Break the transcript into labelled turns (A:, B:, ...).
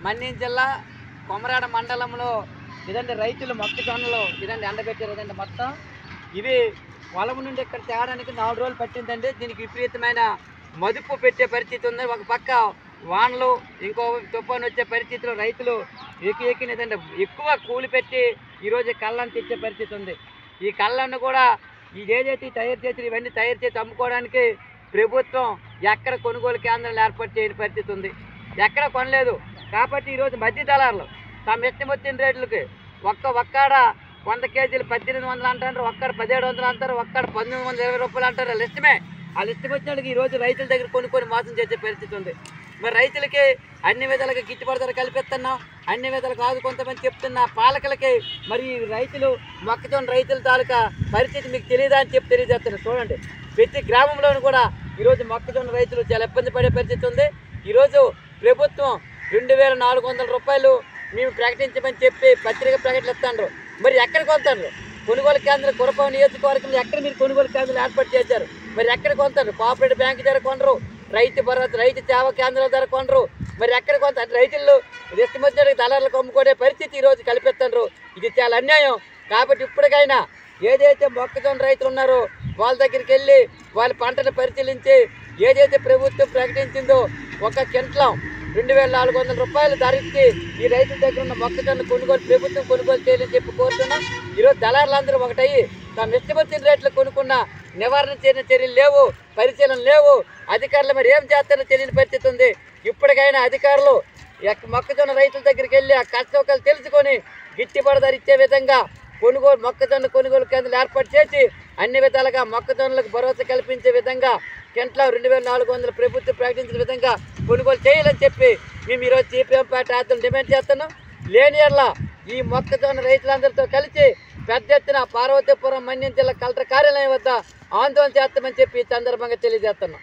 A: మన్యం జిల్లా కొమరాడ మండలంలో ఇదండి రైతులు మొక్కజొన్నలు ఇదండి ఎండబెట్టారు. ఇదండి మొత్తం ఇవి పొలం నుండి ఇక్కడ తేడానికి 4 రోజులు పట్టిందండి. దీనికి విపరీతమైన మదుపు పెట్టే పరిస్థితి ఉంది. ఒక పక్క వానలు, ఇంకో తుఫాను వచ్చే పరిస్థితిలో రైతులు ఎక్కినదండి ఎక్కువ కూలి పెట్టి ఈరోజు కళ్ళను తెచ్చే పరిస్థితి ఉంది. ఈ కళ్ళను కూడా ఇదేదైతే తయారు చేసి ఇవన్నీ తయారు చేసి అమ్ముకోవడానికి ప్రభుత్వం ఎక్కడ కొనుగోలు కేంద్రాలు ఏర్పాటు చేయని పరిస్థితి ఉంది. ఎక్కడ కొనలేదు కాబట్టి ఈరోజు మధ్య దళారులు తమ ఇష్టం వచ్చిన రేట్లకి ఒక్కాడ 100 కేజీలు 1800 అంటారు, ఒక్కడ 1700 అంటారు, ఒక్కడ 1920 రూపాయలు అంటారు. వాళ్ళ ఇష్టమే. వాళ్ళ ఇష్టం వచ్చినట్టుగా ఈరోజు రైతుల దగ్గర కొనుక్కొని మోసం చేసే పరిస్థితి ఉంది. మరి రైతులకి అన్ని విధాలుగా గిట్టుబాటు ధర కల్పిస్తున్నాం, అన్ని విధాలుగా కాదు కొంతమంది చెప్తున్నా పాలకులకి మరి రైతులు మొక్కజొన్న రైతుల తాలూకా పరిస్థితి మీకు తెలియదా అని చెప్పి తెలియజేస్తున్నారు. చూడండి, ప్రతి గ్రామంలోనూ కూడా ఈరోజు మొక్కజొన్న రైతులు చాలా ఇబ్బంది పడే పరిస్థితి ఉంది. ఈరోజు ప్రభుత్వం 2400 రూపాయలు మేము ప్రకటించమని చెప్పి పత్రిక ప్రకటనలు ఇస్తాండ్రు. మరి ఎక్కడ కొంటారు? కొనుగోలు కేంద్రం కురపాం నియోజకవర్గంలో ఎక్కడ మీరు కొనుగోలు కేంద్రాలు ఏర్పాటు చేశారు? మరి ఎక్కడ కొంటారు? కోఆపరేటివ్ బ్యాంకు ధర కొనరు, రైతు భరోసా రైతు సేవా కేంద్రాల ధర కొనరు. మరి ఎక్కడ కొంటారు? రైతులు ఇష్టం వచ్చినట్టు దళారులకు అమ్ముకునే పరిస్థితి ఈరోజు కల్పిస్తున్నారు. ఇది చాలా అన్యాయం. కాబట్టి ఇప్పటికైనా ఏదైతే మొక్కజొన్న రైతులు ఉన్నారో వాళ్ళ దగ్గరికి వెళ్ళి వాళ్ళ పంటను పరిశీలించి ఏదైతే ప్రభుత్వం ప్రకటించిందో ఒక క్వింటాల్ 2400 రూపాయల ధరకి ఈ రైతుల దగ్గర ఉన్న మొక్కజొన్న ప్రభుత్వం కొనుగోలు చేయాలని చెప్పి కోరుతున్నాం. ఈరోజు దళారులందరూ ఒకటయ్యి తమ ఇష్టం వచ్చిన రేట్లు కొనుక్కున్న నివారణ చర్యలు లేవు, పరిశీలన లేవు. అధికారులు మరి ఏం చేస్తారో తెలియని పరిస్థితి ఉంది. ఇప్పటికైనా అధికారులు మొక్కజొన్న రైతుల దగ్గరికి వెళ్ళి ఆ కష్టసుఖాలు తెలుసుకొని గిట్టుబాటు ధర ఇచ్చే విధంగా మొక్కజొన్న కొనుగోలు కేంద్రాలు ఏర్పాటు చేసి అన్ని విధాలుగా మొక్కజొన్నలకు భరోసా కల్పించే విధంగా క్వింటాల్ 2400 ప్రభుత్వం ప్రకటించిన విధంగా కొనుగోలు చేయాలని చెప్పి మేము ఈరోజు సిపిఎం పార్టీ ఆధ్వర్యంలో డిమాండ్ చేస్తున్నాం. లేని యెడల ఈ మొక్కజొన్న రైతులందరితో కలిసి పెద్ద ఎత్తున పార్వతీపురం మన్యం జిల్లా కలెక్టర్ కార్యాలయం వద్ద ఆందోళన చేస్తామని చెప్పి ఈ సందర్భంగా తెలియజేస్తున్నాం.